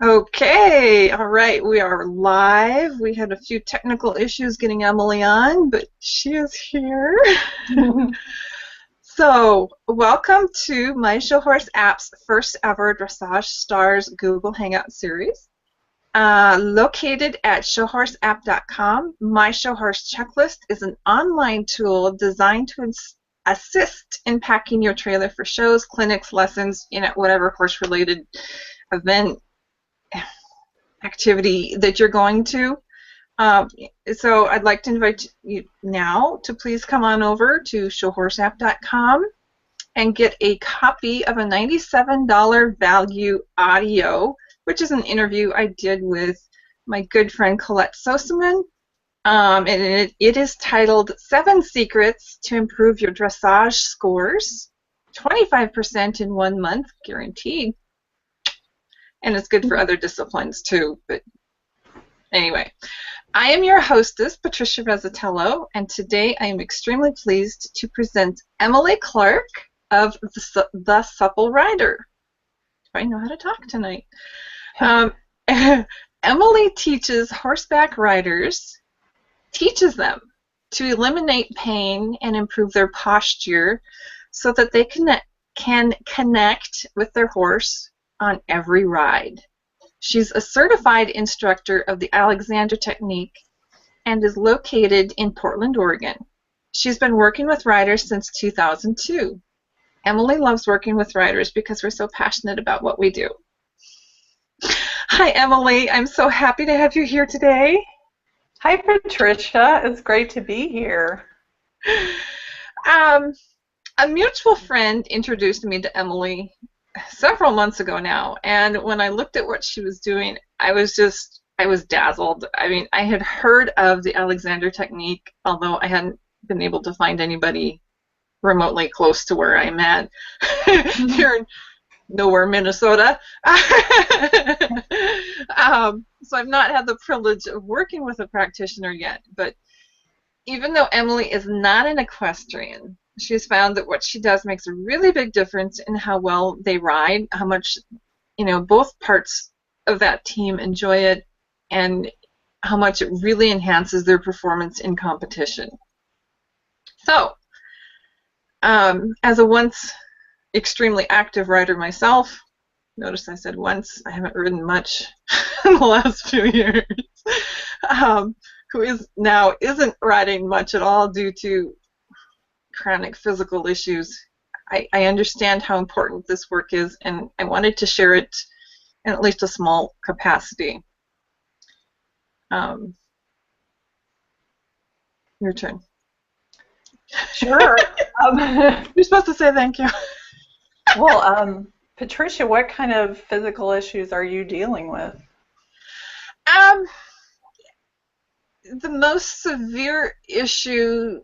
Okay, all right, we are live. We had a few technical issues getting Emily on, but she is here. So, welcome to My Show Horse app's first ever Dressage Stars Google Hangout series. Located at showhorseapp.com, My Show Horse Checklist is an online tool designed to assist in packing your trailer for shows, clinics, lessons, whatever horse-related event activity that you're going to. So I'd like to invite you now to please come on over to showhorseapp.com and get a copy of a $97 value audio, which is an interview I did with my good friend Colette Soseman. And it is titled 7 Secrets to Improve Your Dressage Scores, 25% in 1 month, guaranteed. And it's good for other disciplines too. But anyway, I am your hostess, Patricia Rezzatello, and today I am extremely pleased to present Emily Clark of the Supple Rider. Do I know how to talk tonight? Emily teaches horseback riders, teaches them to eliminate pain and improve their posture so that they can connect with their horse on every ride. She's a certified instructor of the Alexander Technique and is located in Portland, Oregon. She's been working with riders since 2002. Emily loves working with riders because we're so passionate about what we do. Hi, Emily. I'm so happy to have you here today. Hi, Patricia. It's great to be here. A mutual friend introduced me to Emily several months ago now, and when I looked at what she was doing, I was dazzled. I mean, I had heard of the Alexander Technique, although I hadn't been able to find anybody remotely close to where I'm at here in nowhere, Minnesota. So I've not had the privilege of working with a practitioner yet, but even though Emily is not an equestrian, she's found that what she does makes a really big difference in how well they ride, how much, both parts of that team enjoy it, and how much it really enhances their performance in competition. So, as a once extremely active rider myself, notice I said once, I haven't ridden much in the last few years, who isn't riding much at all due to chronic physical issues. I understand how important this work is, and I wanted to share it in at least a small capacity. Your turn. Sure. You're supposed to say thank you. Well, Patricia, what kind of physical issues are you dealing with? The most severe issue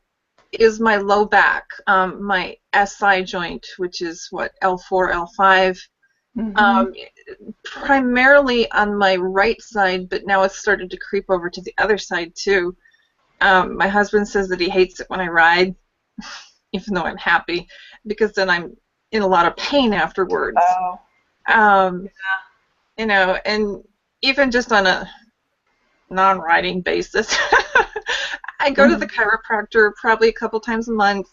is my low back, my SI joint, which is what, L4, L5, primarily on my right side, but now it's started to creep over to the other side too. My husband says that he hates it when I ride, even though I'm happy, because then I'm in a lot of pain afterwards. Oh. Yeah. And even just on a non-riding basis, I go to the chiropractor probably a couple times a month,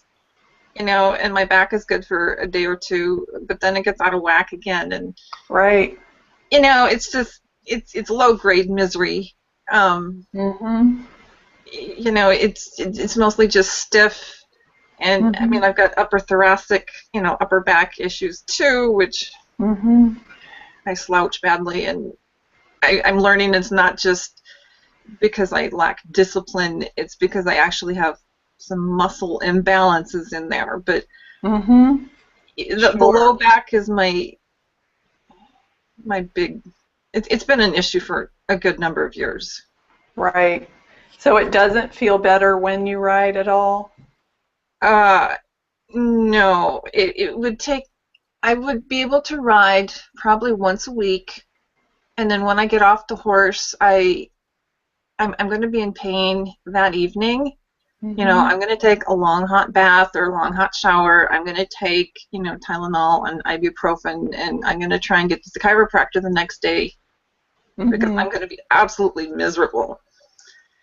and my back is good for a day or two, but then it gets out of whack again, and right. It's just it's low-grade misery. It's mostly just stiff, and I mean, I've got upper thoracic, upper back issues too, which I slouch badly, and I'm learning it's not just because I lack discipline, it's because I actually have some muscle imbalances in there. But the low back is my big, it's been an issue for a good number of years. Right. So it doesn't feel better when you ride at all? No. It would take, I would be able to ride probably once a week, and then when I get off the horse, I'm going to be in pain that evening. I'm going to take a long hot bath or a long hot shower. I'm going to take, Tylenol and ibuprofen, and I'm going to try and get to the chiropractor the next day because I'm going to be absolutely miserable.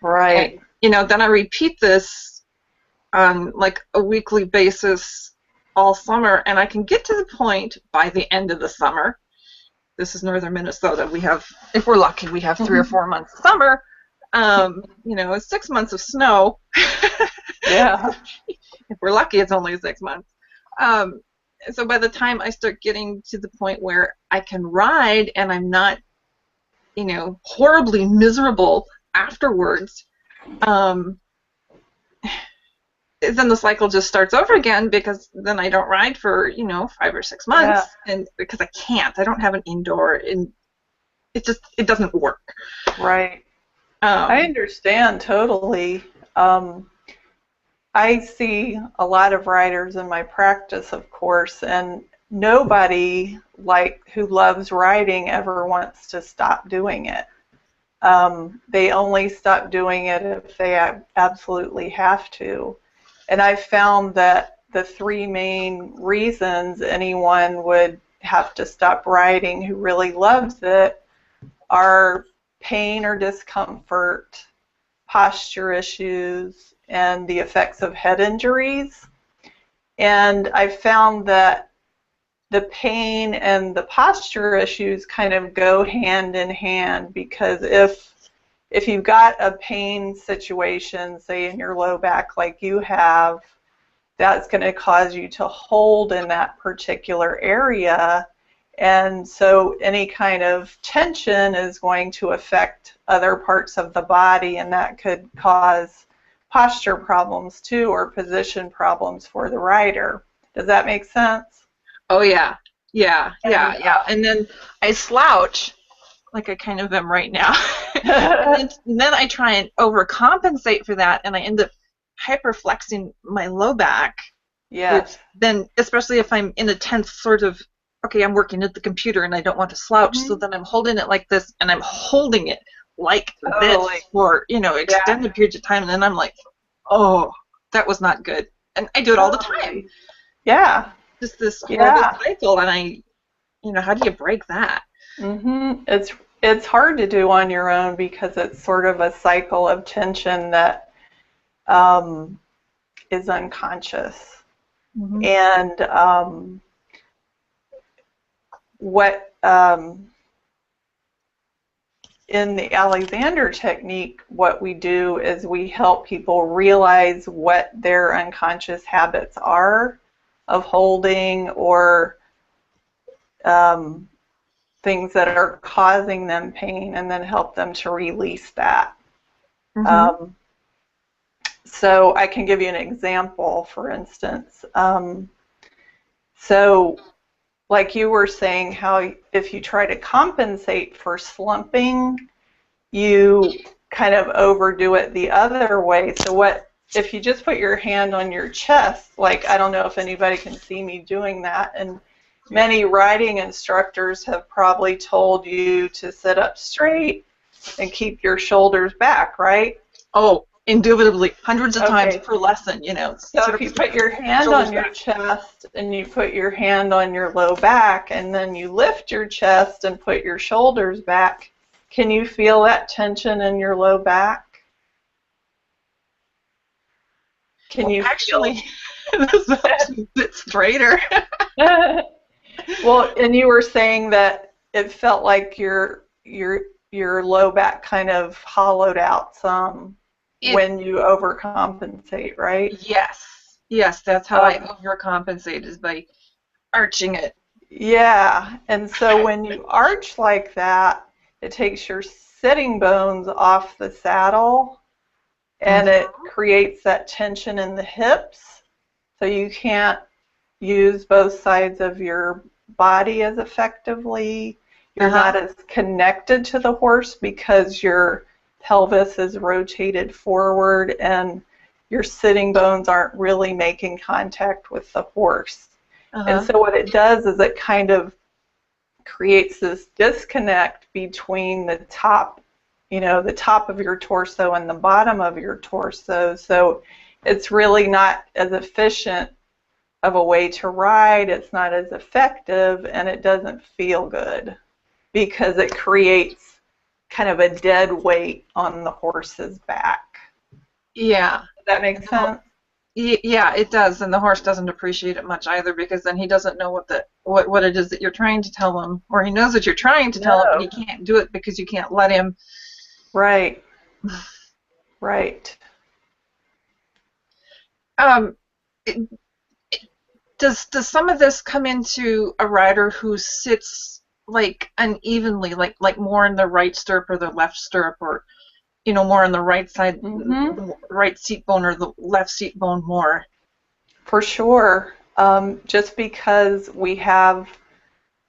Right. And, then I repeat this on like a weekly basis all summer, and I can get to the point by the end of the summer. This is northern Minnesota. We have, if we're lucky, we have 3 or 4 months of summer. 6 months of snow. Yeah. If we're lucky, it's only 6 months. So by the time I start getting to the point where I can ride and I'm not, horribly miserable afterwards, then the cycle just starts over again, because then I don't ride for 5 or 6 months, and because I can't, I don't have an indoor, and it doesn't work. Right. I understand totally. I see a lot of riders in my practice, of course, and nobody who loves riding ever wants to stop doing it. They only stop doing it if they absolutely have to. And I found that the 3 main reasons anyone would have to stop riding who really loves it are pain or discomfort, posture issues, and the effects of head injuries. And I found that the pain and the posture issues kind of go hand in hand, because if you've got a pain situation, say in your low back like you have, that's going to cause you to hold in that particular area. And so any kind of tension is going to affect other parts of the body, and that could cause posture problems too, or position problems for the rider. Does that make sense? Oh, yeah. Yeah. And then I slouch, like I kind of am right now. and then I try and overcompensate for that, and I end up hyperflexing my low back. Yes. Then, especially if I'm in a tense sort of, okay, I'm working at the computer and I don't want to slouch, so then I'm holding it like this, and I'm holding it like this for, extended periods of time, and then I'm like, oh, that was not good. And I do it all the time. Yeah. Just this horrible cycle, and how do you break that? It's hard to do on your own, because it's sort of a cycle of tension that is unconscious. And what in the Alexander technique, what we do is we help people realize what their unconscious habits are of holding, or things that are causing them pain, and then help them to release that. So I can give you an example, for instance. So like you were saying, how if you try to compensate for slumping, you kind of overdo it the other way. So what if you just put your hand on your chest, like, I don't know if anybody can see me doing that, and many riding instructors have probably told you to sit up straight and keep your shoulders back, right? Oh, indubitably, hundreds of times per lesson, So if you put your hand on your chest and you put your hand on your low back, and then you lift your chest and put your shoulders back, can you feel that tension in your low back? Can you actually this is a bit straighter. Well, and you were saying that it felt like your low back kind of hollowed out some when you overcompensate, right? Yes, that's how I overcompensate, is by arching it. Yeah, and so when you arch like that, it takes your sitting bones off the saddle, and it creates that tension in the hips, so you can't use both sides of your body as effectively. You're not as connected to the horse, because your pelvis is rotated forward and your sitting bones aren't really making contact with the horse. And so what it does is it kind of creates this disconnect between the top, the top of your torso and the bottom of your torso. So it's really not as efficient of a way to ride, it's not as effective, and it doesn't feel good, because it creates kind of a dead weight on the horse's back. Yeah. Does that make sense? Yeah, it does, and the horse doesn't appreciate it much either, because then he doesn't know what it is that you're trying to tell him, or he knows that you're trying to tell him, but he can't do it because you can't let him. Right. Right. It, does some of this come into a rider who sits like unevenly, like more in the right stirrup or the left stirrup, or more on the right side, the right seat bone, or the left seat bone more? For sure. Just because we have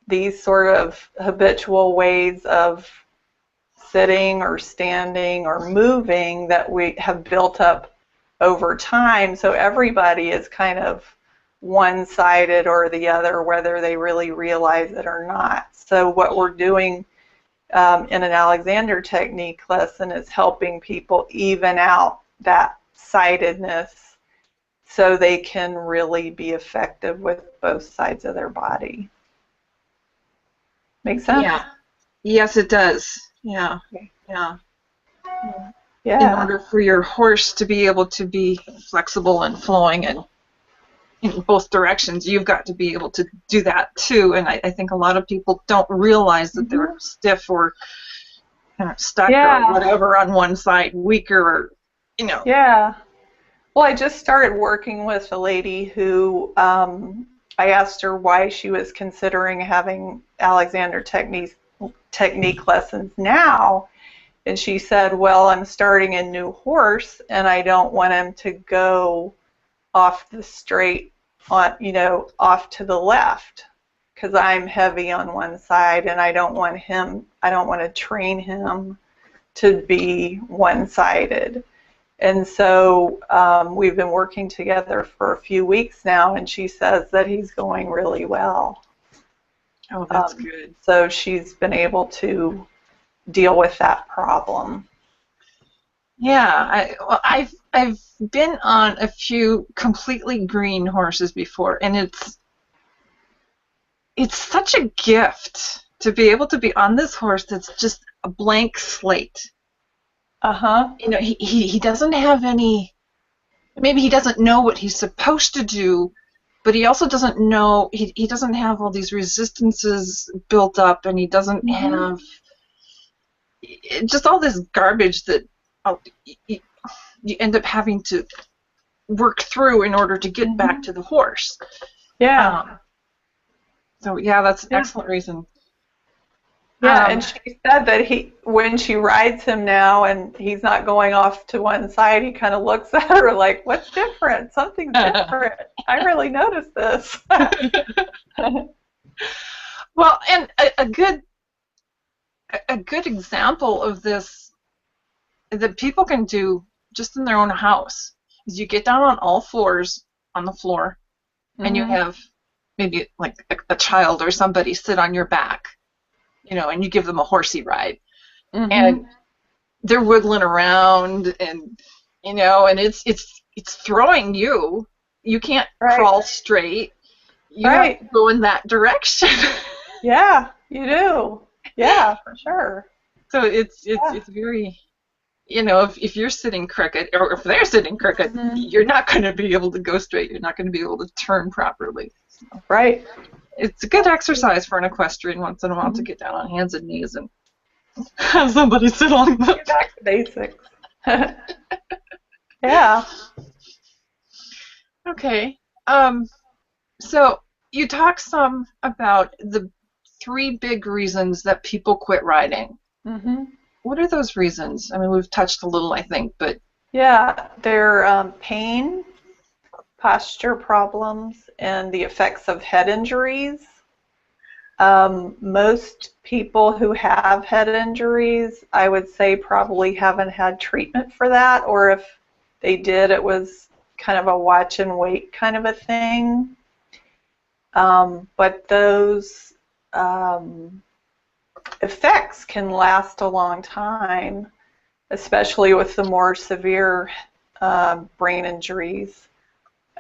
these sort of habitual ways of sitting or standing or moving that we have built up over time, so everybody is kind of one-sided or the other, whether they really realize it or not. So what we're doing in an Alexander technique lesson is helping people even out that sidedness so they can really be effective with both sides of their body. Make sense? Yeah. Yes, it does. Yeah. Yeah. Yeah. In order for your horse to be able to be flexible and flowing and in both directions, you've got to be able to do that too. And I think a lot of people don't realize that they're stiff or kind of stuck or whatever on one side, weaker, or Yeah. Well, I just started working with a lady who I asked her why she was considering having Alexander technique lessons now. And she said, well, I'm starting a new horse and I don't want him to go off the straight, off to the left, because I'm heavy on one side and I don't want to train him to be one-sided. And so we've been working together for a few weeks now, and she says that he's going really well. Oh, that's good. So she's been able to deal with that problem. Yeah, I've been on a few completely green horses before, and it's such a gift to be able to be on this horse that's just a blank slate. He doesn't have any. Maybe he doesn't know what he's supposed to do, but he also doesn't know. He doesn't have all these resistances built up, and he doesn't have just all this garbage that you end up having to work through in order to get back to the horse. Yeah. So yeah, that's an excellent reason. Yeah, and she said that when she rides him now and he's not going off to one side, he kind of looks at her like, what's different? Something's different. I really noticed this. Well, and a good example of this that people can do just in their own house is you get down on all fours on the floor and you have maybe like a child or somebody sit on your back, and you give them a horsey ride, and they're wiggling around, and and it's throwing you. You can't crawl straight. You have to go in that direction. Yeah, you do. Yeah, for sure. So it's very, if you're sitting crooked, or if they're sitting crooked, you're not going to be able to go straight. You're not going to be able to turn properly. So right. It's a good exercise for an equestrian once in a while to get down on hands and knees and have somebody sit on them. Get back to basics. Yeah. Okay. So you talk some about the 3 big reasons that people quit riding. What are those reasons? I mean, we've touched a little, I think, but... Yeah, they're pain, posture problems, and the effects of head injuries. Most people who have head injuries, I would say, probably haven't had treatment for that, or if they did, it was kind of a watch and wait kind of a thing. But those effects can last a long time, especially with the more severe brain injuries.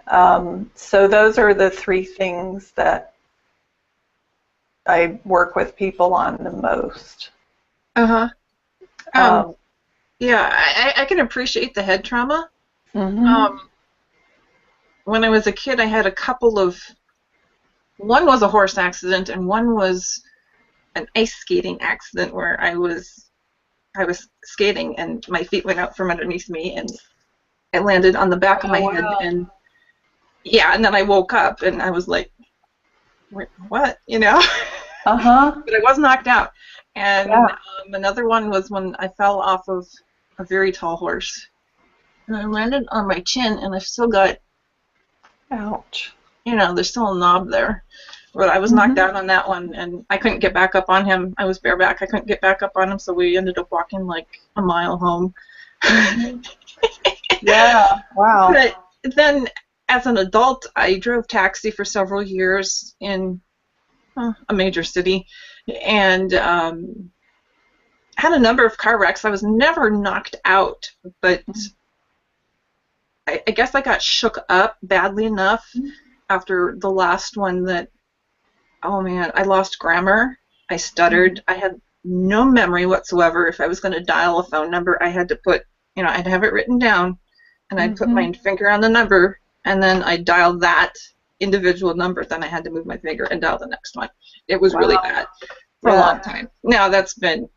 So those are the 3 things that I work with people on the most. Um, yeah, I can appreciate the head trauma. Mhm. Um, when I was a kid, I had a couple of, one was a horse accident and one was an ice skating accident where I was skating and my feet went out from underneath me and it landed on the back of Oh my head wow. and yeah, and then I woke up and I was like, what, you know? Uh-huh. But I was knocked out. And Yeah. another one was when I fell off of a very tall horse and I landed on my chin and I've still got, Ouch. there's still a knob there. But I was knocked Mhm. out on that one and I couldn't get back up on him. I was bareback. I couldn't get back up on him, so we ended up walking like a mile home. Mhm. Yeah. Wow. But then as an adult, I drove taxi for several years in a major city and had a number of car wrecks. I was never knocked out, but I guess I got shook up badly enough after the last one that, oh man, I lost grammar. I stuttered. I had no memory whatsoever. If I was going to dial a phone number, I had to put, I'd have it written down and I'd put Mhm. my finger on the number and then I'd dial that individual number. Then I had to move my finger and dial the next one. It was really Wow. bad for a long Yeah. time. Now that's been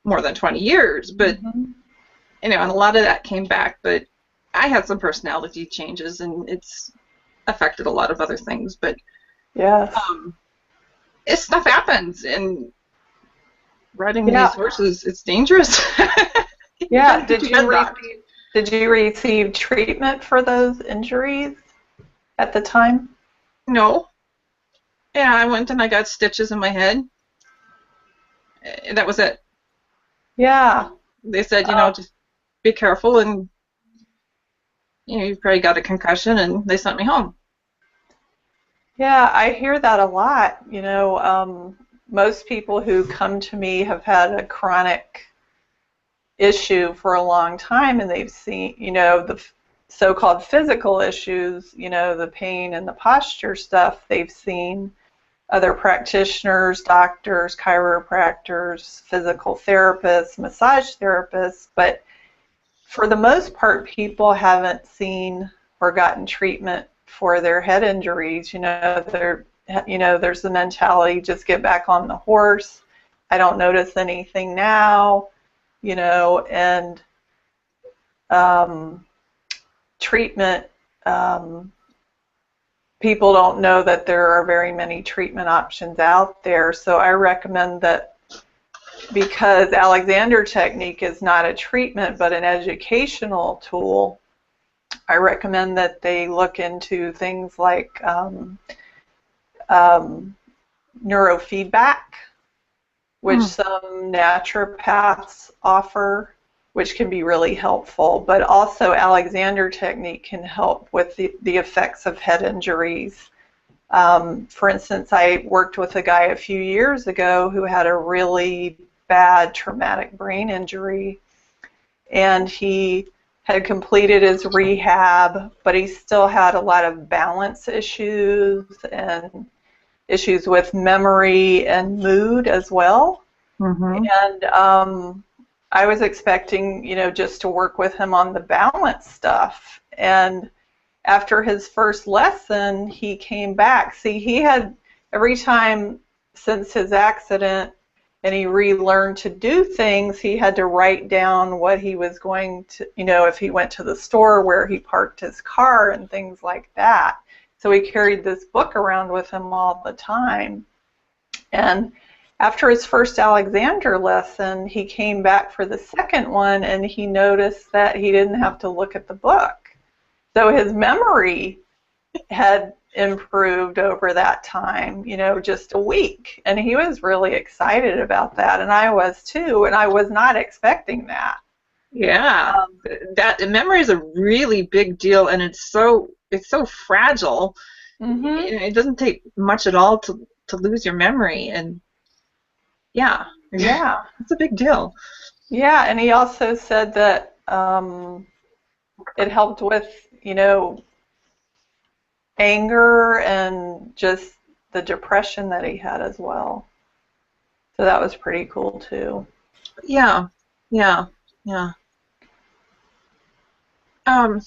more than 20 years, but, Mhm. and a lot of that came back, but I had some personality changes and it's affected a lot of other things, but Yes. um, stuff happens and riding Yeah. these horses, it's dangerous. You gotta Yeah. get your head knocked. Did you receive treatment for those injuries at the time? No. Yeah, I went and I got stitches in my head. That was it. Yeah. They said, Um, just be careful and you've probably got a concussion and they sent me home. yeah, I hear that a lot. Most people who come to me have had a chronic issue for a long time and they've seen, the so-called physical issues, the pain and the posture stuff, they've seen other practitioners, doctors, chiropractors, physical therapists, massage therapists, but for the most part, people haven't seen or gotten treatment for their head injuries. There's the mentality, just get back on the horse. I don't notice anything now, and um, treatment. Um, People don't know that there are very many treatment options out there. So I recommend that because Alexander technique is not a treatment but an educational tool, I recommend that they look into things like um, neurofeedback, which Mm. some naturopaths offer, which can be really helpful. But also Alexander technique can help with the effects of head injuries. For instance, I worked with a guy a few years ago who had a really bad traumatic brain injury, and he had completed his rehab, but he still had a lot of balance issues and issues with memory and mood as well. Mm-hmm. And I was expecting, just to work with him on the balance stuff. And after his first lesson, he came back. See, he had every time since his accident and he relearned to do things, he had to write down what he was going to, if he went to the store, where he parked his car and things like that. So he carried this book around with him all the time. And after his first Alexander lesson, he came back for the second one and he noticed that he didn't have to look at the book. So his memory had improved over that time, just a week. And he was really excited about that. And I was too. And I was not expecting that. Yeah, Um, that memory is a really big deal, and it's so fragile. mhm. It doesn't take much at all to lose your memory, and yeah, Yeah. it's a big deal. Yeah. And he also said that it helped with, anger and just the depression that he had as well. So that was pretty cool too. Yeah. Yeah. Yeah. Um,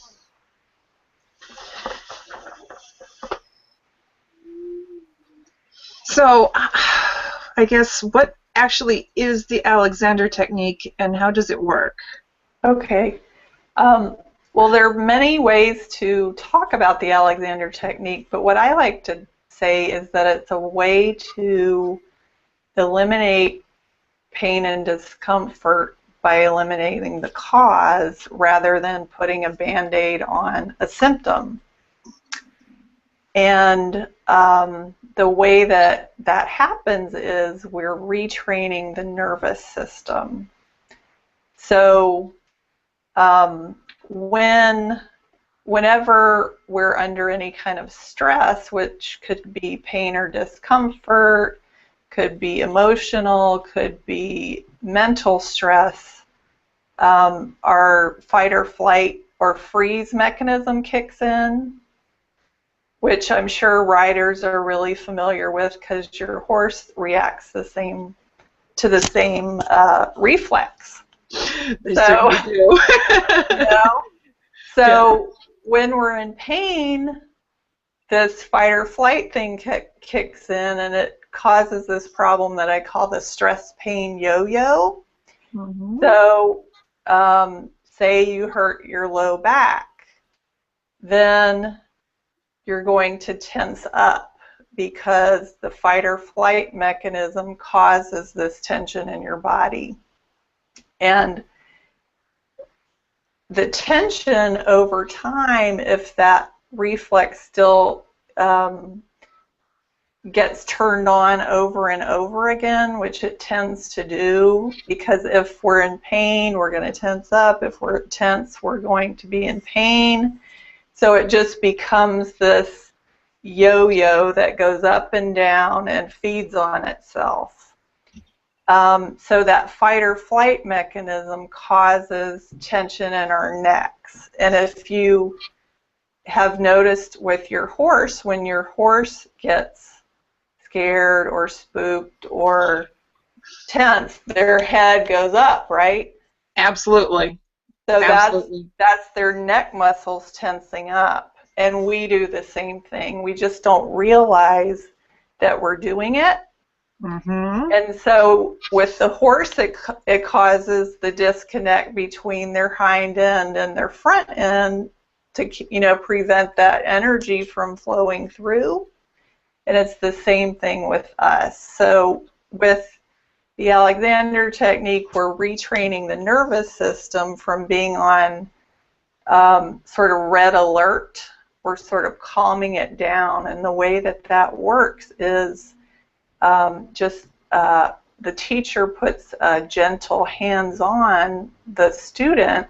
so I guess what actually is the Alexander technique and how does it work? Okay. Um, well, there are many ways to talk about the Alexander technique, but what I like to say is that it's a way to eliminate pain and discomfort by eliminating the cause rather than putting a Band-Aid on a symptom. And the way that that happens is we're retraining the nervous system. So whenever we're under any kind of stress, which could be pain or discomfort, could be emotional, could be mental stress, our fight or flight or freeze mechanism kicks in, which I'm sure riders are really familiar with because your horse reacts to the same reflex. They certainly do. You know, so when we're in pain, this fight or flight thing kicks in, and it causes this problem that I call the stress pain yo-yo. Mm-hmm. So say you hurt your low back, then you're going to tense up because the fight or flight mechanism causes this tension in your body. And the tension over time, if that reflex still gets turned on over and over again, which it tends to do, because if we're in pain, we're going to tense up. If we're tense, we're going to be in pain. So it just becomes this yo-yo that goes up and down and feeds on itself. So that fight or flight mechanism causes tension in our necks. And if you have noticed with your horse, when your horse gets scared or spooked or tense, their head goes up, right? Absolutely. So Absolutely. that's their neck muscles tensing up. And we do the same thing. We just don't realize that we're doing it. Mm-hmm. And so with the horse, it causes the disconnect between their hind end and their front end to prevent that energy from flowing through. And it's the same thing with us. So with the Alexander technique, we're retraining the nervous system from being on sort of red alert. We're sort of calming it down. And the way that that works is the teacher puts gentle hands on the student.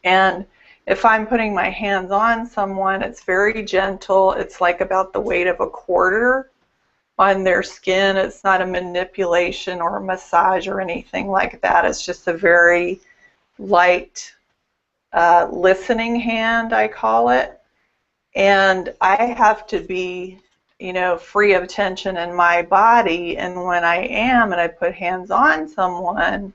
And if I'm putting my hands on someone, it's very gentle. It's like about the weight of a quarter on their skin. It's not a manipulation or a massage or anything like that. It's just a very light listening hand, I call it. And I have to be, free of tension in my body. And when I am and I put hands on someone,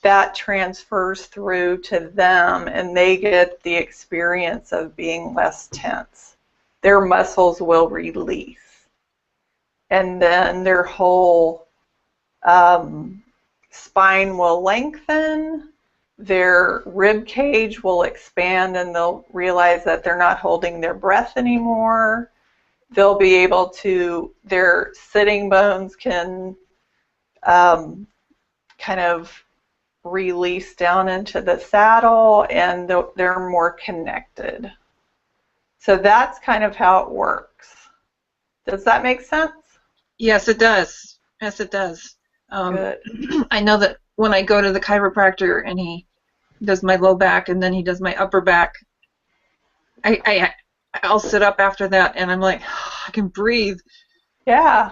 that transfers through to them and they get the experience of being less tense. Their muscles will release. And then their whole spine will lengthen, their rib cage will expand, and they'll realize that they're not holding their breath anymore. They'll be able to, their sitting bones can kind of release down into the saddle, and they're more connected. So that's kind of how it works. Does that make sense? Yes, it does. Yes, it does. Good. I know that when I go to the chiropractor and he does my low back and then he does my upper back, I'll sit up after that and I'm like, oh, I can breathe. Yeah.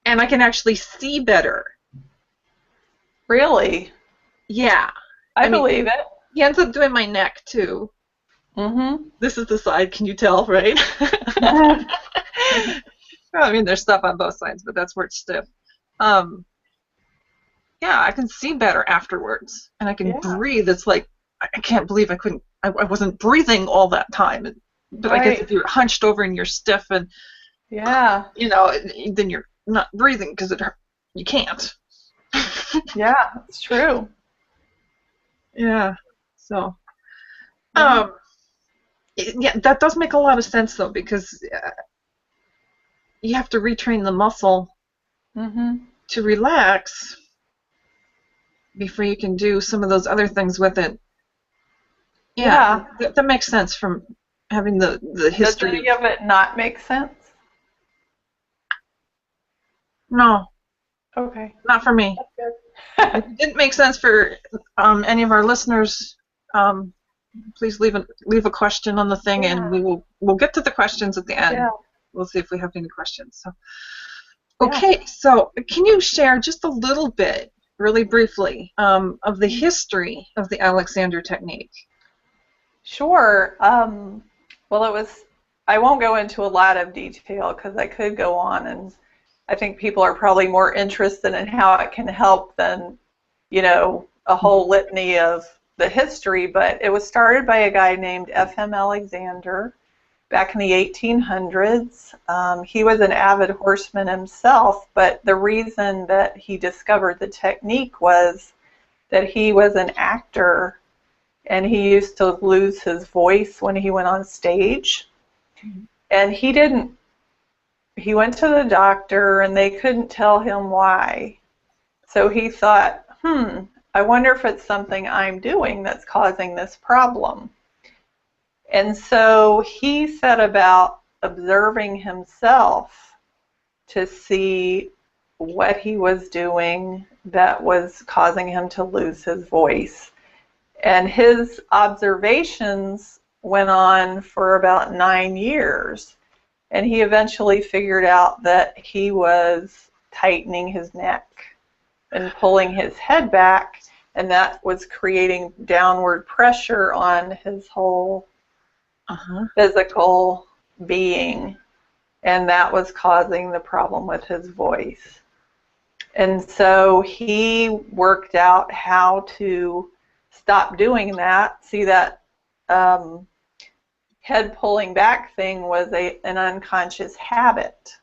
And I can actually see better. Really? Yeah. I believe it. He ends up doing my neck too. Mm-hmm. This is the side, can you tell, right? I mean, there's stuff on both sides, but that's where it's stiff. yeah, I can see better afterwards, and I can Yeah, breathe. It's like I can't believe I wasn't breathing all that time. But I guess right. if you're hunched over and you're stiff and Yeah, then you're not breathing because you can't. yeah, it's true. Yeah. So, Yeah. um, yeah, that does make a lot of sense though, because you have to retrain the muscle Mhm. to relax before you can do some of those other things with it. Yeah, Yeah. that makes sense from having the Does history of. any of it not make sense? No, Okay. not for me. That's good. If it didn't make sense for any of our listeners, please leave a question on the thing, and Yeah. we'll get to the questions at the end. Yeah. We'll see if we have any questions. So, Yeah. okay, so can you share just a little bit, really briefly, of the history of the Alexander technique? Sure. Well, I won't go into a lot of detail because I could go on, and I think people are probably more interested in how it can help than, a whole litany of the history. But it was started by a guy named F.M. Alexander back in the 1800s. He was an avid horseman himself, but the reason that he discovered the technique was that he was an actor and he used to lose his voice when he went on stage. And he went to the doctor and they couldn't tell him why. So he thought, I wonder if it's something I'm doing that's causing this problem. And so he set about observing himself to see what he was doing that was causing him to lose his voice. And his observations went on for about 9 years. And he eventually figured out that he was tightening his neck and pulling his head back, and that was creating downward pressure on his whole physical being, and that was causing the problem with his voice. And so he worked out how to stop doing that. See, that head pulling back thing was an unconscious habit.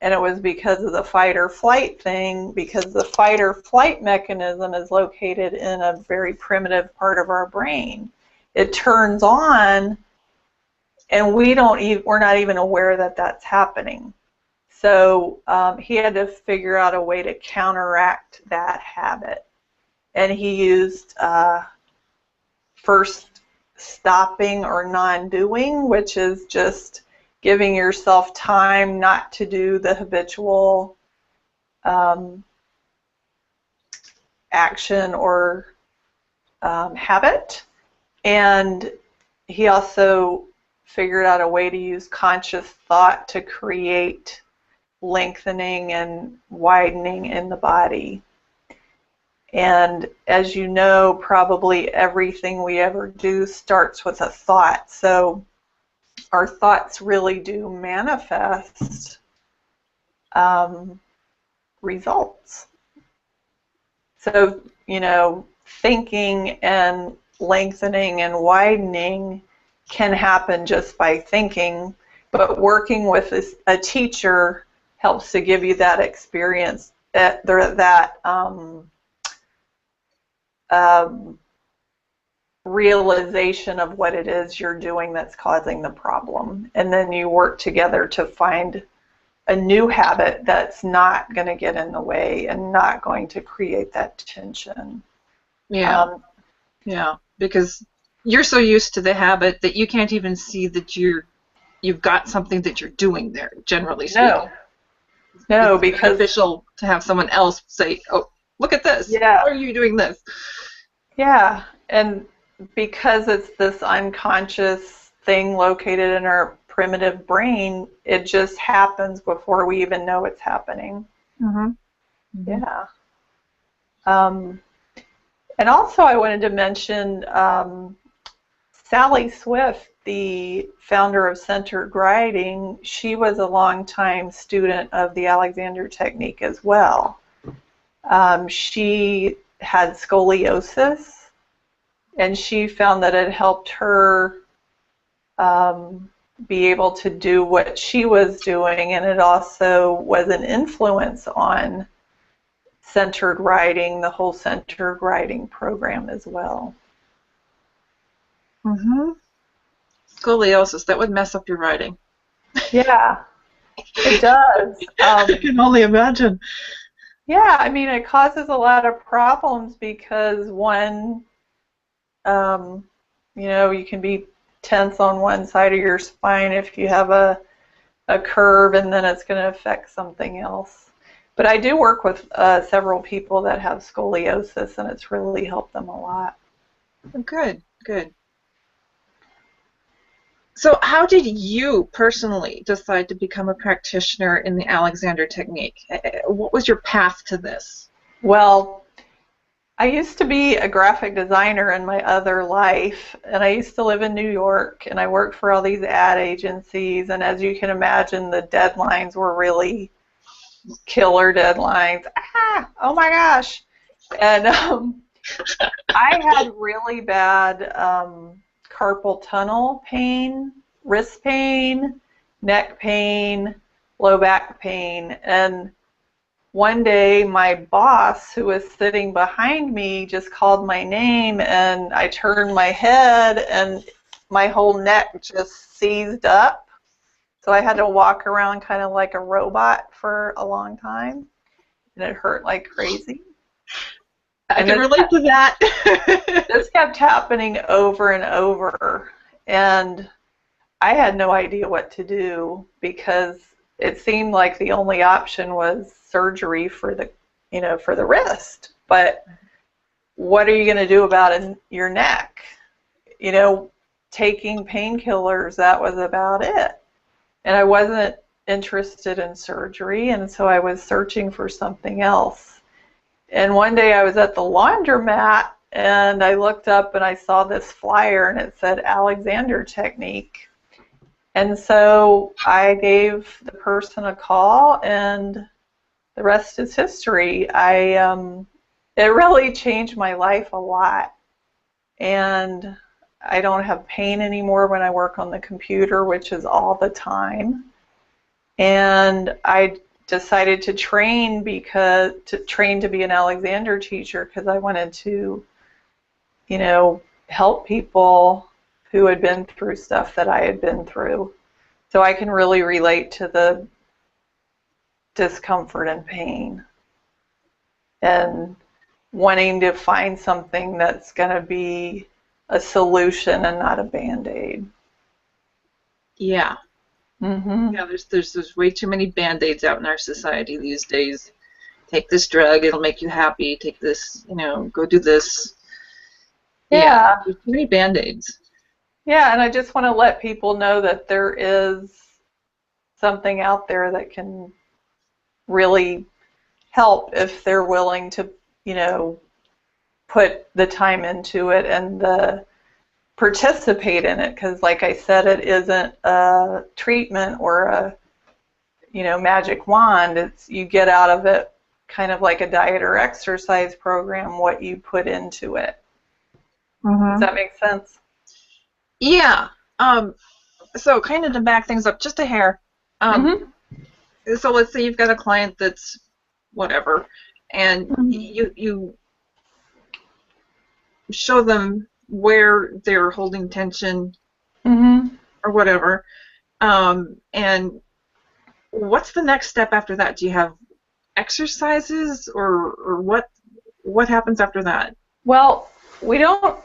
And it was because of the fight or flight thing, because the fight or flight mechanism is located in a very primitive part of our brain. It turns on, and we're not even aware that that's happening. So he had to figure out a way to counteract that habit. And he used first stopping or non-doing, which is just giving yourself time not to do the habitual action or habit. And he also figured out a way to use conscious thought to create lengthening and widening in the body. And as you know, probably everything we ever do starts with a thought. So our thoughts really do manifest results. So, thinking and lengthening and widening can happen just by thinking, but working with a teacher helps to give you that experience, that realization of what it is you're doing that's causing the problem. And then you work together to find a new habit that's not going to get in the way and not going to create that tension. Yeah, yeah, because you're so used to the habit that you can't even see that you've got something that you're doing there, generally speaking. No, It's because beneficial to have someone else say, "Oh, look at this. yeah, Why are you doing this?" yeah, and because it's this unconscious thing located in our primitive brain, it just happens before we even know it's happening. Mm-hmm. Mm-hmm. Yeah. And also I wanted to mention Sally Swift, the founder of Centered Writing. She was a longtime student of the Alexander technique as well. She had scoliosis, and she found that it helped her be able to do what she was doing, and it also was an influence on centered writing, the whole centered writing program as well. Mm-hmm. Scoliosis, that would mess up your writing. Yeah, it does. I can only imagine. Yeah, I mean, it causes a lot of problems because you can be tense on one side of your spine if you have a curve, and then it's going to affect something else. But I do work with several people that have scoliosis, and it's really helped them a lot. Good, good. So how did you personally decide to become a practitioner in the Alexander technique? What was your path to this? Well, I used to be a graphic designer in my other life, and I used to live in New York, and I worked for all these ad agencies, and as you can imagine, the deadlines were really killer deadlines. Oh my gosh. And I had really bad carpal tunnel pain, wrist pain, neck pain, low back pain, and one day my boss, who was sitting behind me, just called my name, and I turned my head and my whole neck just seized up. So I had to walk around kind of like a robot for a long time, and it hurt like crazy. I can relate to that. This kept happening over and over, and I had no idea what to do because it seemed like the only option was surgery for the wrist. But what are you going to do about your neck? Taking painkillers, that was about it. And I wasn't interested in surgery, and so I was searching for something else. And one day I was at the laundromat, and I looked up and I saw this flyer, and it said Alexander Technique. And so I gave the person a call, and the rest is history. It really changed my life a lot. And I don't have pain anymore when I work on the computer, which is all the time. And I decided to train to be an Alexander teacher because I wanted to, help people who had been through stuff that I had been through. So I can really relate to the discomfort and pain and wanting to find something that's going to be a solution and not a Band-Aid. Yeah. Mm-hmm. Yeah, there's way too many Band-Aids out in our society these days. Take this drug, it'll make you happy. Take this, go do this. Yeah. There's too many Band-Aids. Yeah, and I just want to let people know that there is something out there that can really help if they're willing to, put the time into it and participate in it. Because, like I said, it isn't a treatment or a, magic wand. It's you get out of it kind of like a diet or exercise program what you put into it. Mm-hmm. Does that make sense? Yeah. So kind of to back things up just a hair. So let's say you've got a client that's whatever, and you show them where they're holding tension or whatever. And what's the next step after that? Do you have exercises or what happens after that? Well, we don't.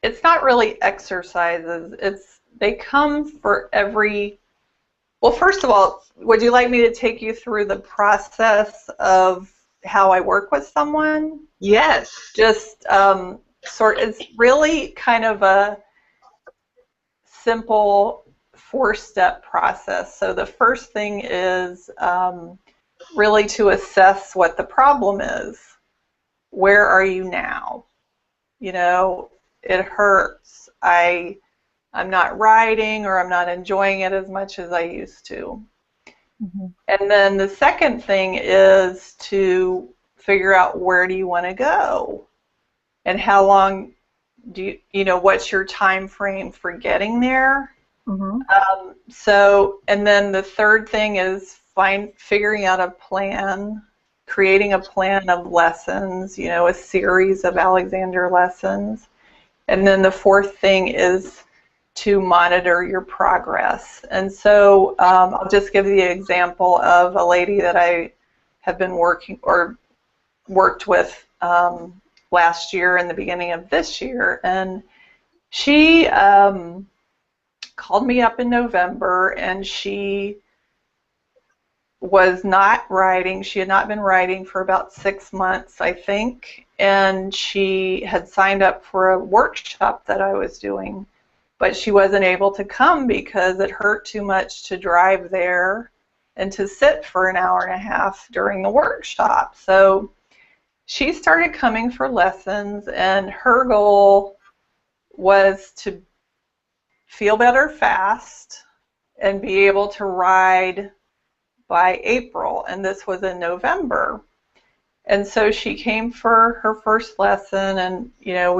It's not really exercises. They come for every. Well, first of all, would you like me to take you through the process of how I work with someone? Yes. Just it's really kind of a simple 4-step process. So the first thing is really to assess what the problem is. Where are you now? It hurts. I'm not writing, or I'm not enjoying it as much as I used to. And then the second thing is to figure out where do you want to go and how long do you know, what's your time frame for getting there. And then the third thing is figuring out a plan, creating a plan of lessons, you know, a series of Alexander lessons. And then the fourth thing is to monitor your progress. And so I'll just give you the example of a lady that I have been worked with last year and the beginning of this year. And she called me up in November, and she was not writing. She had not been writing for about 6 months, I think, and she had signed up for a workshop that I was doing, but she wasn't able to come because it hurt too much to drive there and to sit for an hour and a half during the workshop. So she started coming for lessons, and her goal was to feel better fast and be able to ride by April, and this was in November. And so she came for her first lesson, and you know,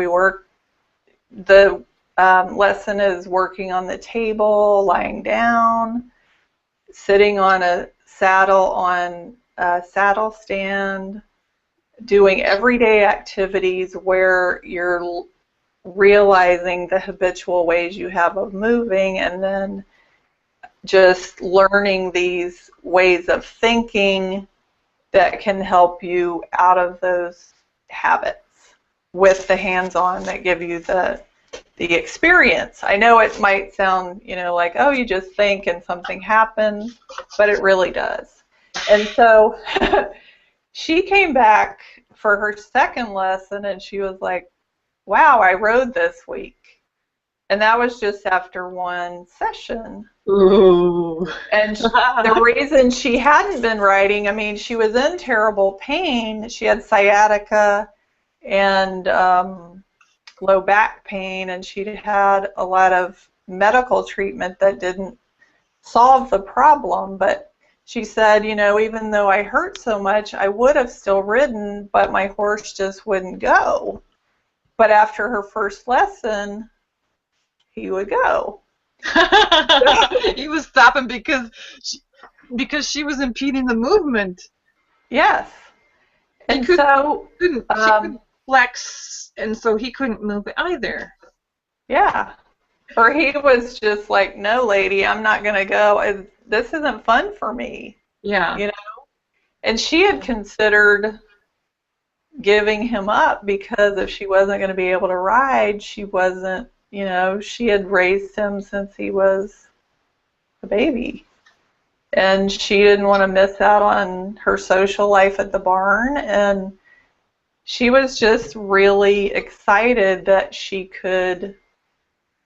the lesson is working on the table, lying down, sitting on a saddle stand, doing everyday activities where you're realizing the habitual ways you have of moving, and then just learning these ways of thinking that can help you out of those habits with the hands-on that give you the experience. I know it might sound, you know, like, oh, you just think and something happens, but it really does. And so she came back for her second lesson, and she was like, wow, I rode this week. And that was just after one session. Ooh. And the reason she hadn't been writing, I mean, she was in terrible pain. She had sciatica and low back pain, and she'd had a lot of medical treatment that didn't solve the problem. But she said, you know, even though I hurt so much, I would have still ridden, but my horse just wouldn't go. But after her first lesson, he would go. He was stopping because she was impeding the movement. Yes. And she couldn't flex, and so he couldn't move either. Yeah. Or he was just like, no, lady, I'm not going to go. This isn't fun for me. Yeah. You know? And she had considered giving him up because if she wasn't going to be able to ride, she wasn't, you know, she had raised him since he was a baby. And she didn't want to miss out on her social life at the barn. And she was just really excited that she could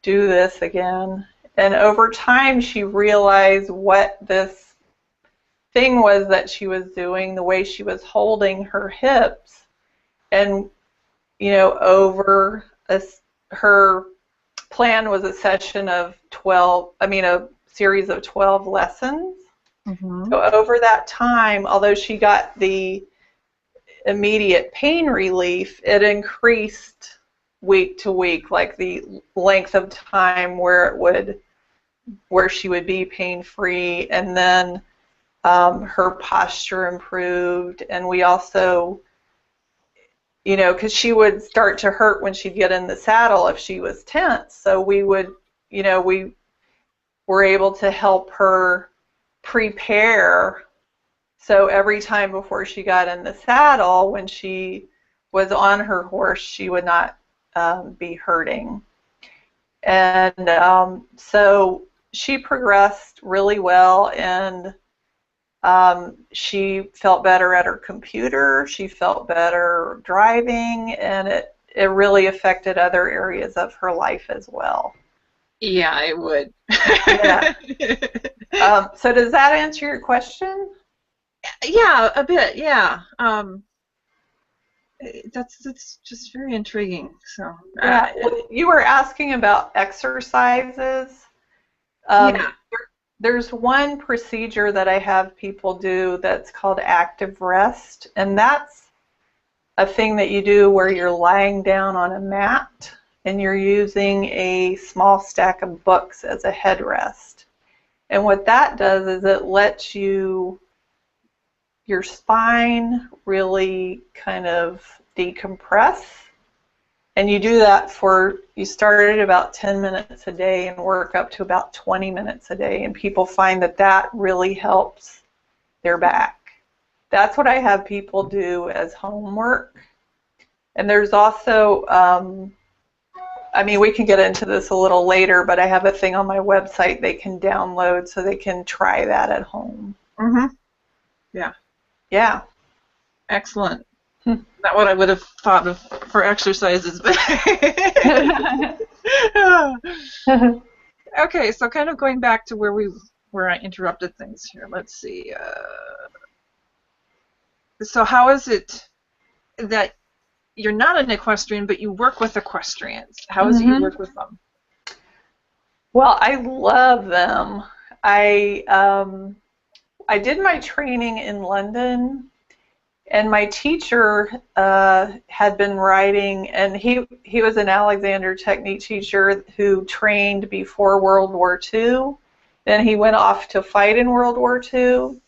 do this again. And over time, she realized what this thing was that she was doing, the way she was holding her hips. And, you know, her plan was a series of 12 lessons. Mm-hmm. So over that time, although she got the immediate pain relief, it increased week to week, like the length of time where she would be pain-free, and then her posture improved. And we also, you know, because she would start to hurt when she'd get in the saddle if she was tense. So we would, you know, we were able to help her prepare. So every time before she got in the saddle, when she was on her horse, she would not be hurting. And so she progressed really well, and she felt better at her computer, she felt better driving, and it really affected other areas of her life as well. Yeah, it would. Yeah. So does that answer your question? Yeah, a bit, yeah. That's just very intriguing. So yeah. You were asking about exercises. Yeah. There's one procedure that I have people do that's called active rest, and that's a thing that you do where you're lying down on a mat and you're using a small stack of books as a headrest. And what that does is it lets your spine really kind of decompress. And you do that you start at about 10 minutes a day and work up to about 20 minutes a day. And people find that that really helps their back. That's what I have people do as homework. And there's also, I mean, we can get into this a little later, but I have a thing on my website they can download so they can try that at home. Mm-hmm. Yeah. Yeah. Excellent. Not what I would have thought of for exercises, but okay. So kind of going back to where I interrupted things here. Let's see. So how is it that you're not an equestrian, but you work with equestrians? How is it you work with them? Well, I love them. I did my training in London. And my teacher had been riding, and he was an Alexander technique teacher who trained before World War II. Then he went off to fight in World War II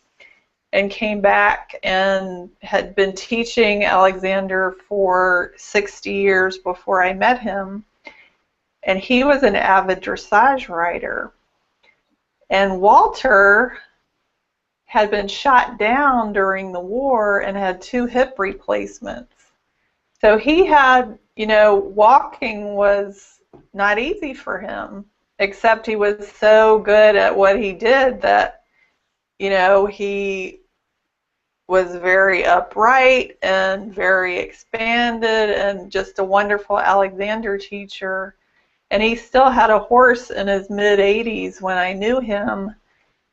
and came back and had been teaching Alexander for 60 years before I met him. And he was an avid dressage rider. And Walter had been shot down during the war and had 2 hip replacements. So he had, walking was not easy for him, except he was so good at what he did that, he was very upright and very expanded and just a wonderful Alexander teacher. And he still had a horse in his mid-80s when I knew him.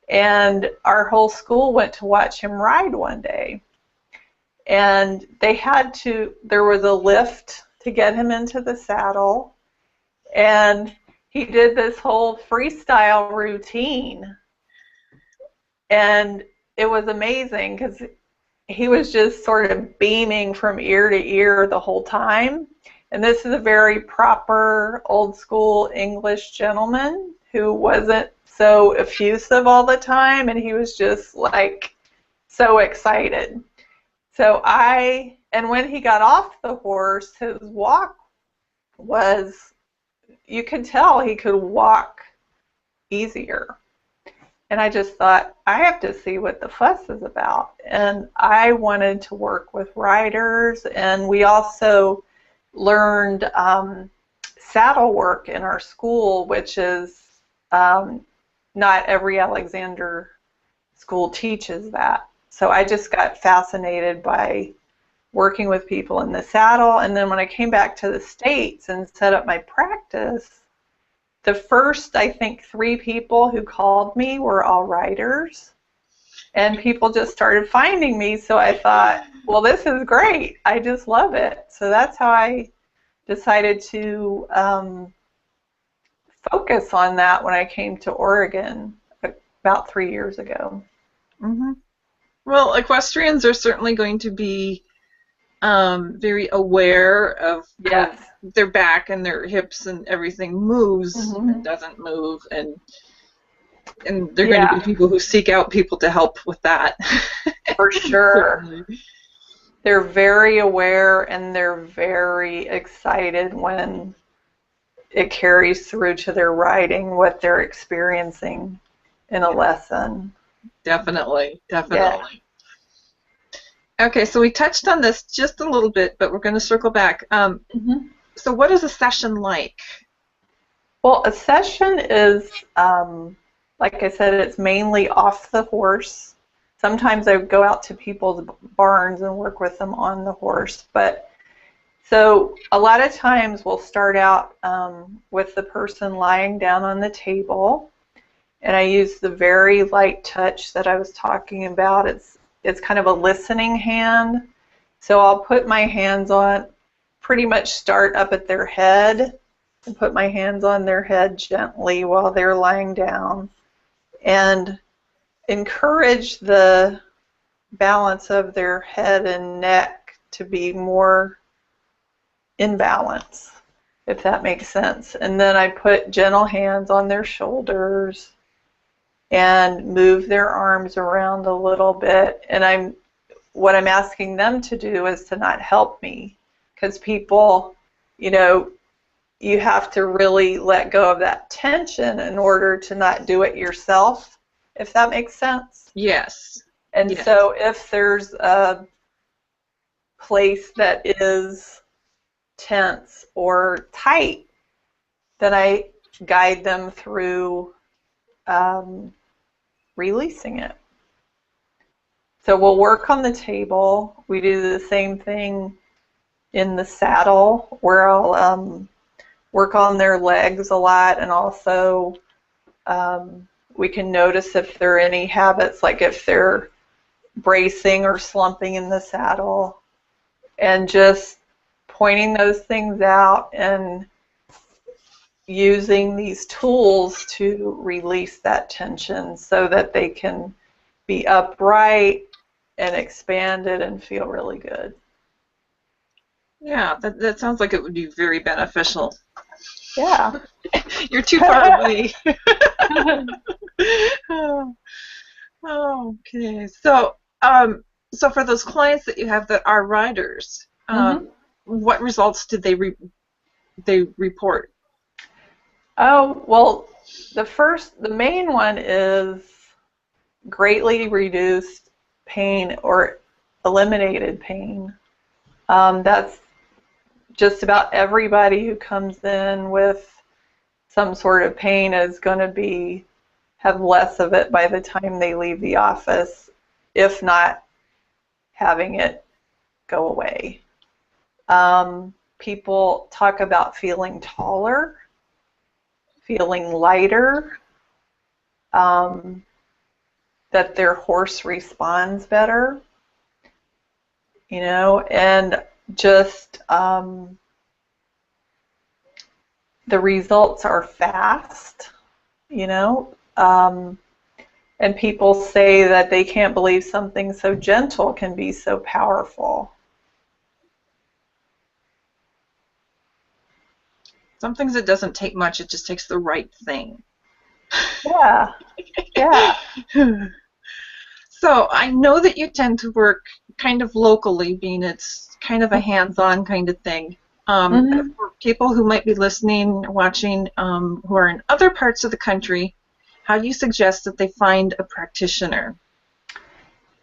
And our whole school went to watch him ride one day. And there was a lift to get him into the saddle. And he did this whole freestyle routine. And it was amazing because he was just sort of beaming from ear to ear the whole time. And this is a very proper, old school English gentleman who wasn't so effusive all the time, and he was just like so excited. And when he got off the horse, his walk was, you could tell he could walk easier. And I just thought, I have to see what the fuss is about. And I wanted to work with riders, and we also learned saddle work in our school, which is not every Alexander school teaches that. So I just got fascinated by working with people in the saddle. And then when I came back to the States and set up my practice, the first, I think, 3 people who called me were all riders. And people just started finding me. So I thought, well, this is great. I just love it. So that's how I decided to focus on that when I came to Oregon about 3 years ago. Mm-hmm. Well, equestrians are certainly going to be very aware of their back and their hips and everything moves and doesn't move, and they're going to be people who seek out people to help with that. For sure. They're very aware and they're very excited when it carries through to their riding what they're experiencing in a lesson. Definitely. Yeah. Okay, so we touched on this just a little bit, but we're going to circle back. So what is a session like? Well, a session is, like I said, it's mainly off the horse. Sometimes I go out to people's barns and work with them on the horse. But so a lot of times we'll start out with the person lying down on the table. And I use the very light touch that I was talking about. It's kind of a listening hand. So I'll put my hands on, pretty much start up at their head and put my hands on their head gently while they're lying down and encourage the balance of their head and neck to be more in balance, if that makes sense. And then I put gentle hands on their shoulders and move their arms around a little bit. And what I'm asking them to do is to not help me, because people, you have to really let go of that tension in order to not do it yourself, if that makes sense. Yes. And yes. So if there's a place that is tense or tight, then I guide them through releasing it. So we'll work on the table. We do the same thing in the saddle, where I'll work on their legs a lot, and also we can notice if there are any habits, like if they're bracing or slumping in the saddle, and just pointing those things out and using these tools to release that tension so that they can be upright and expanded and feel really good. Yeah, that sounds like it would be very beneficial. Yeah. You're too far away. Okay. So for those clients that you have that are riders, what results did they report? Oh, well, the main one is greatly reduced pain or eliminated pain. That's just about everybody who comes in with some sort of pain is going to have less of it by the time they leave the office, if not having it go away. People talk about feeling taller, feeling lighter, that their horse responds better, and just the results are fast, and people say that they can't believe something so gentle can be so powerful. Some things it doesn't take much, it just takes the right thing. Yeah, yeah. So I know that you tend to work kind of locally, being it's kind of a hands-on kind of thing. For people who might be listening, watching, who are in other parts of the country, how do you suggest that they find a practitioner?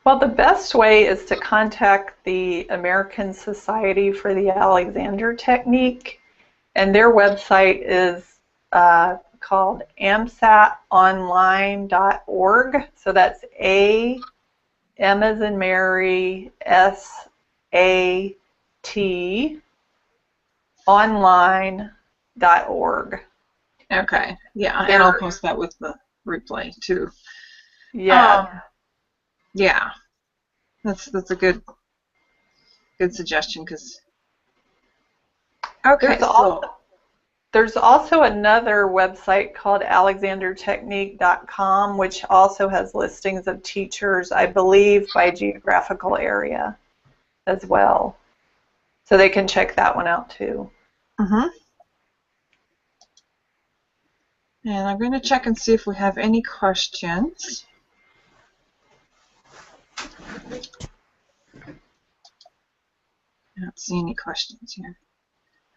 Well, the best way is to contact the American Society for the Alexander Technique, and their website is called amsatonline.org. So that's M as in Mary, SAT, online.org. Okay, yeah, and I'll post that with the replay too. Yeah. Yeah, that's a good suggestion, because okay. There's also another website called alexandertechnique.com, which also has listings of teachers, I believe, by geographical area as well. So they can check that one out too. And I'm going to check and see if we have any questions. I don't see any questions here.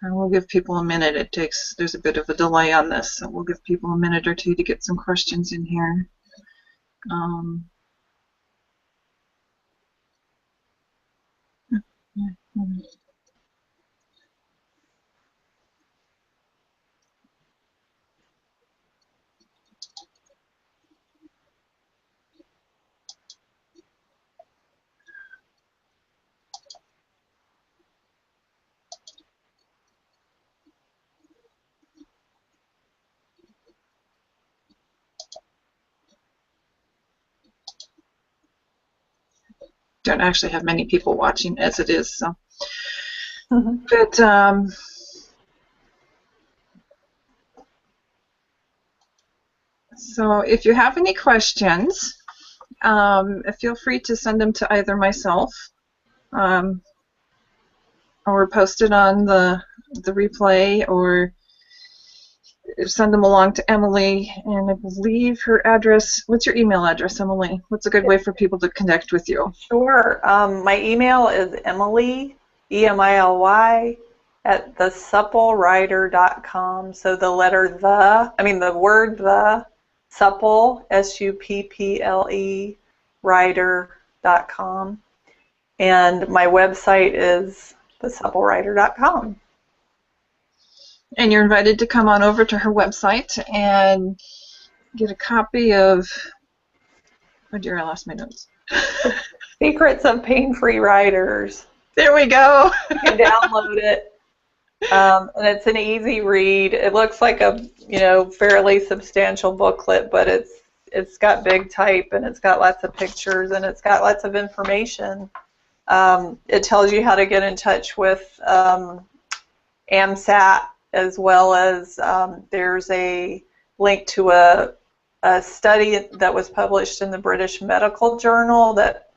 And we'll give people a minute. There's a bit of a delay on this, so we'll give people a minute or two to get some questions in here. Don't actually have many people watching as it is, so. But so if you have any questions, feel free to send them to either myself or post it on the replay, or send them along to Emily. And I believe her address, what's your email address, Emily? What's a good way for people to connect with you? Sure. My email is Emily, Emily, at thesuppleWriter.com. So the word the, supple, Supple, writer.com. And my website is thesuppleWriter.com. And you're invited to come on over to her website and get a copy of, oh dear, I lost my notes. Secrets of Pain-Free Writers. There we go. You can download it. And it's an easy read. It looks like a fairly substantial booklet, but it's got big type, and it's got lots of pictures, and it's got lots of information. It tells you how to get in touch with AMSAT, as well as there's a link to a study that was published in the British Medical Journal that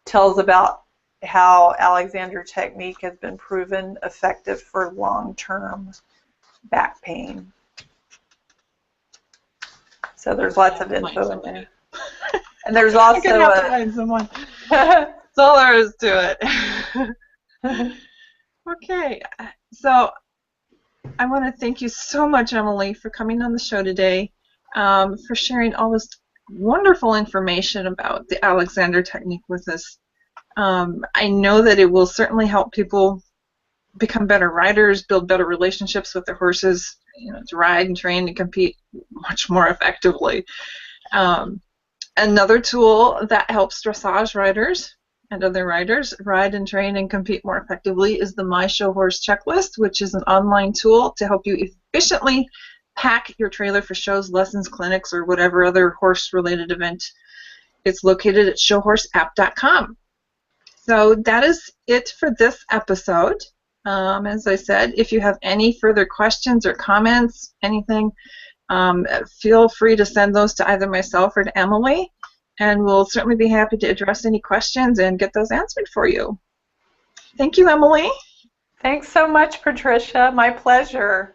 tells about how Alexander technique has been proven effective for long-term back pain. So there's lots of info in there. And there's also I'm gonna have to find someone. That's all there is to it. Okay, so I want to thank you so much, Emily, for coming on the show today, for sharing all this wonderful information about the Alexander technique with us. I know that it will certainly help people become better riders, build better relationships with their horses, to ride and train and compete much more effectively. Another tool that helps dressage riders and other riders ride and train and compete more effectively is the My Show Horse Checklist, which is an online tool to help you efficiently pack your trailer for shows, lessons, clinics, or whatever other horse-related event. It's located at showhorseapp.com. So that is it for this episode. As I said, if you have any further questions or comments, anything, feel free to send those to either myself or to Emily, and we'll certainly be happy to address any questions and get those answered for you. Thank you, Emily. Thanks so much, Patricia. My pleasure.